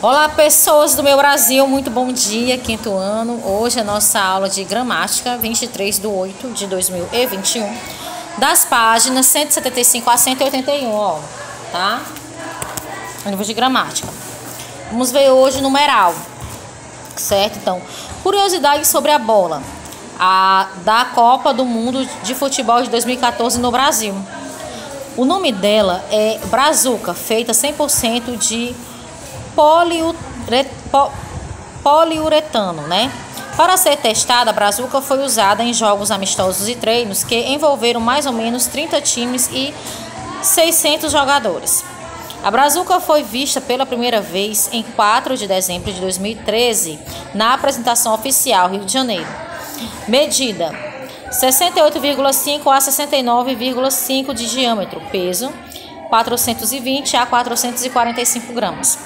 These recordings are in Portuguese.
Olá, pessoas do meu Brasil, muito bom dia, quinto ano. Hoje é a nossa aula de gramática, 23/8/2021, das páginas 175 a 181, ó, tá? Nível de gramática. Vamos ver hoje o numeral, certo? Então, curiosidades sobre a bola da Copa do Mundo de Futebol de 2014 no Brasil. O nome dela é Brazuca, feita 100% de poliuretano, né? Para ser testada, a Brazuca foi usada em jogos amistosos e treinos que envolveram mais ou menos 30 times e 600 jogadores. A Brazuca foi vista pela primeira vez em 4 de dezembro de 2013, na apresentação oficial Rio de Janeiro. Medida 68,5 a 69,5 de diâmetro, peso 420 a 445 gramas.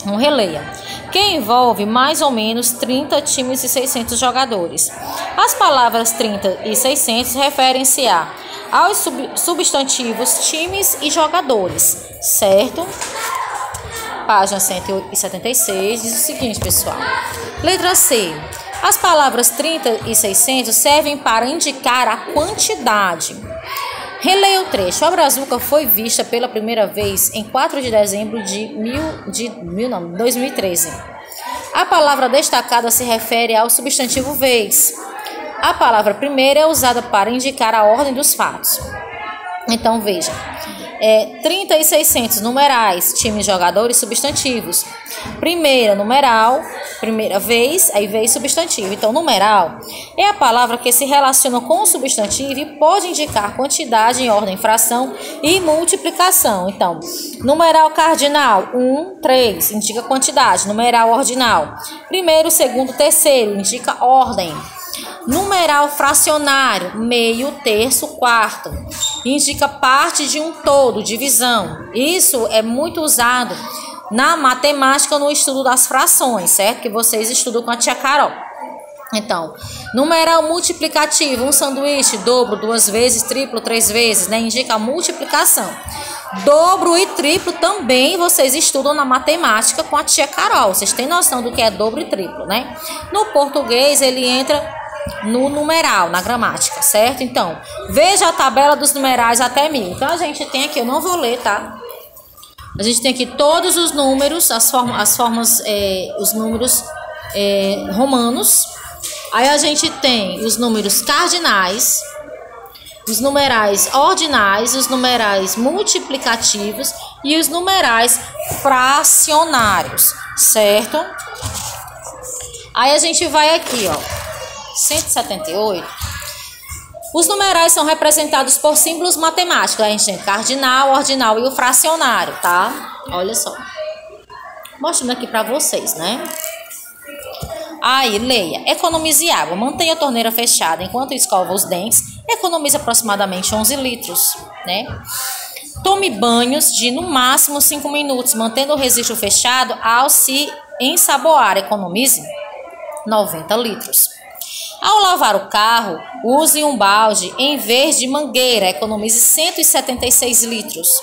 Não releia. Que envolve mais ou menos 30 times e 600 jogadores. As palavras 30 e 600 referem-se aos substantivos times e jogadores, certo? Página 176 diz o seguinte, pessoal. Letra C. As palavras 30 e 600 servem para indicar a quantidade. Releia o trecho. A Brazuca foi vista pela primeira vez em 4 de dezembro de 2013. A palavra destacada se refere ao substantivo vez. A palavra primeira é usada para indicar a ordem dos fatos. Então, veja. 30 e 600, numerais, times, jogadores, substantivos. Primeira, numeral, primeira vez, aí vez substantivo. Então, numeral é a palavra que se relaciona com o substantivo e pode indicar quantidade em ordem, fração e multiplicação. Então, numeral cardinal, 1, 3, indica quantidade. Numeral ordinal, primeiro, segundo, terceiro, indica ordem. Numeral fracionário, meio, terço, quarto, indica parte de um todo, divisão. Isso é muito usado na matemática no estudo das frações, certo? Que vocês estudam com a tia Carol. Então, numeral multiplicativo, um sanduíche, dobro, 2 vezes, triplo, 3 vezes, né? Indica a multiplicação. Dobro e triplo também vocês estudam na matemática com a tia Carol. Vocês têm noção do que é dobro e triplo, né? No português, ele entra no numeral, na gramática, certo? Então, veja a tabela dos numerais até 1000. Então, a gente tem aqui, eu não vou ler, tá? A gente tem aqui todos os números, os números romanos. Aí a gente tem os números cardinais, os numerais ordinais, os numerais multiplicativos e os numerais fracionários, certo? Aí a gente vai aqui, ó, 178. Os numerais são representados por símbolos matemáticos. A gente tem cardinal, ordinal e o fracionário, tá? Olha só. Mostrando aqui pra vocês, né? Aí, leia. Economize água. Mantenha a torneira fechada enquanto escova os dentes. Economize aproximadamente 11 litros, né? Tome banhos de no máximo 5 minutos, mantendo o registro fechado ao se ensaboar. Economize 90 litros. Ao lavar o carro, use um balde em vez de mangueira. Economize 176 litros.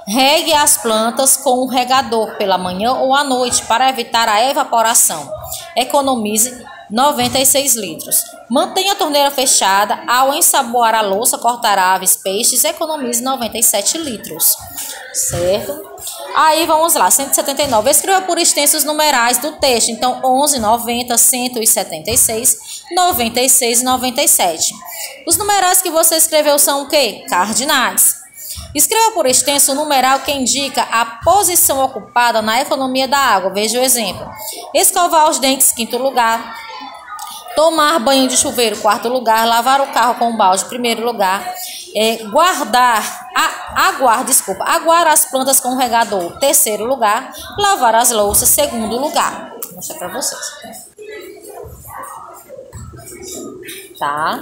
Regue as plantas com um regador pela manhã ou à noite para evitar a evaporação. Economize 96 litros. Mantenha a torneira fechada. Ao ensaboar a louça, cortar aves, peixes, economize 97 litros. Certo? Aí vamos lá, 179. Escreva por extenso os numerais do texto. Então, 11, 90, 176, 96 e 97. Os numerais que você escreveu são o quê? Cardinais. Escreva por extenso o numeral que indica a posição ocupada na economia da água. Veja o exemplo. Escovar os dentes, quinto lugar. Tomar banho de chuveiro, quarto lugar. Lavar o carro com balde, primeiro lugar. Aguar as plantas com regador, terceiro lugar. Lavar as louças, segundo lugar. Vou mostrar para vocês. Tá?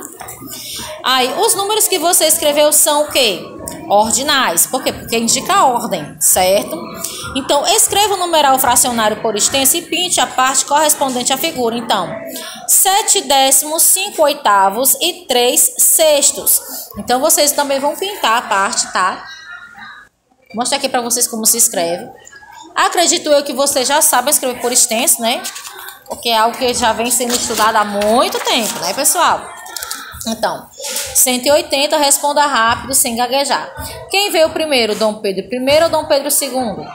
Aí, os números que você escreveu são o quê? Ordinais. Por quê? Porque indica a ordem, certo? Então, escreva o numeral fracionário por extenso e pinte a parte correspondente à figura. Então, 7 décimos, 5 oitavos e 3 sextos. Então, vocês também vão pintar a parte, tá? Vou mostrar aqui para vocês como se escreve. Acredito eu que vocês já sabem escrever por extenso, né? Porque é algo que já vem sendo estudado há muito tempo, né, pessoal? Então, 180, responda rápido, sem gaguejar. Quem veio primeiro, Dom Pedro I ou Dom Pedro II?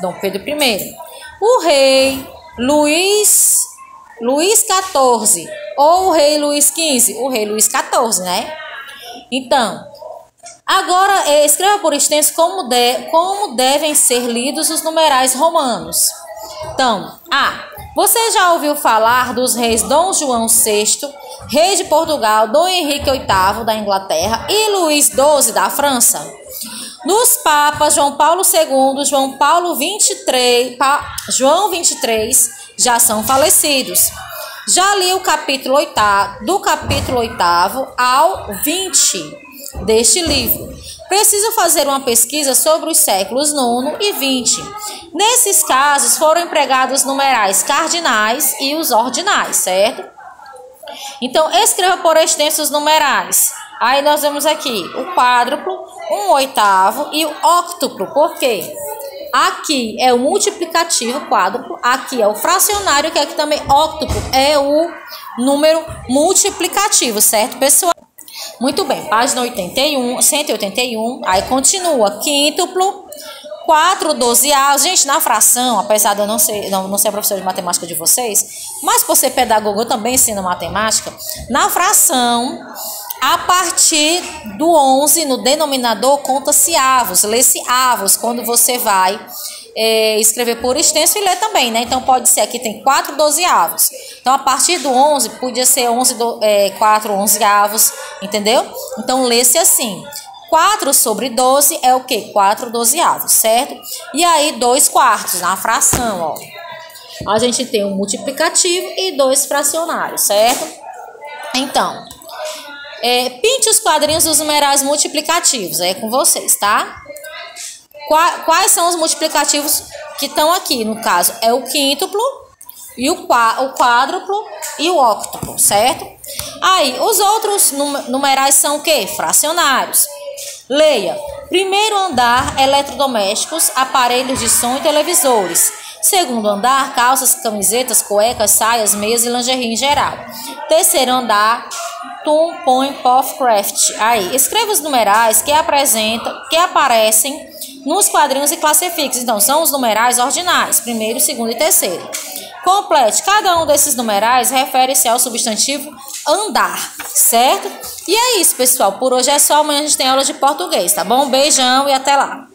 Dom Pedro I. O rei Luís XIV ou o rei Luís XV? O rei Luís XIV, né? Então, agora escreva por extenso como devem ser lidos os numerais romanos. Então, você já ouviu falar dos reis Dom João VI, rei de Portugal, Dom Henrique VIII da Inglaterra e Luís XII da França? Dos papas João Paulo II, João 23 já são falecidos. Já li o capítulo 8, do capítulo 8 ao 20 deste livro. Preciso fazer uma pesquisa sobre os séculos 9 e 20. Nesses casos foram empregados os numerais cardinais e os ordinais, certo? Então, escreva por extenso os numerais. Aí nós vemos aqui o quádruplo, 1/8 e o óctuplo. Por quê? Aqui é o multiplicativo quádruplo, aqui é o fracionário, que aqui também óctuplo é o número multiplicativo, certo, pessoal? Muito bem, página 181, aí continua, quíntuplo, 4 dozeavos. Gente, na fração, apesar de eu não ser professora de matemática de vocês, mas por ser pedagogo eu também ensino matemática, na fração, a partir do 11 no denominador conta-se avos, lê-se avos, quando você vai escrever por extenso e ler também, né? Então pode ser, aqui tem 4 dozeavos. Então a partir do 11 podia ser 4 onzeavos, entendeu? Então lê-se assim. 4 sobre 12 é o quê? 4 dozeavos, certo? E aí 2 quartos na fração, ó. A gente tem um multiplicativo e 2 fracionários, certo? Então, pinte os quadrinhos dos numerais multiplicativos, é com vocês, tá? Quais são os multiplicativos que estão aqui? No caso, é o quíntuplo, e o quádruplo e o óctuplo, certo? Aí, os outros numerais são o quê? Fracionários. Leia. Primeiro andar, eletrodomésticos, aparelhos de som e televisores. Segundo andar, calças, camisetas, cuecas, saias, meias e lingerie em geral. Terceiro andar, tum, põe, puff, craft. Aí, escreva os numerais que aparecem nos quadrinhos e classifique. Então, são os numerais ordinais, primeiro, segundo e terceiro. Complete. Cada um desses numerais refere-se ao substantivo andar, certo? E é isso, pessoal. Por hoje é só. Amanhã a gente tem aula de português, tá bom? Beijão e até lá.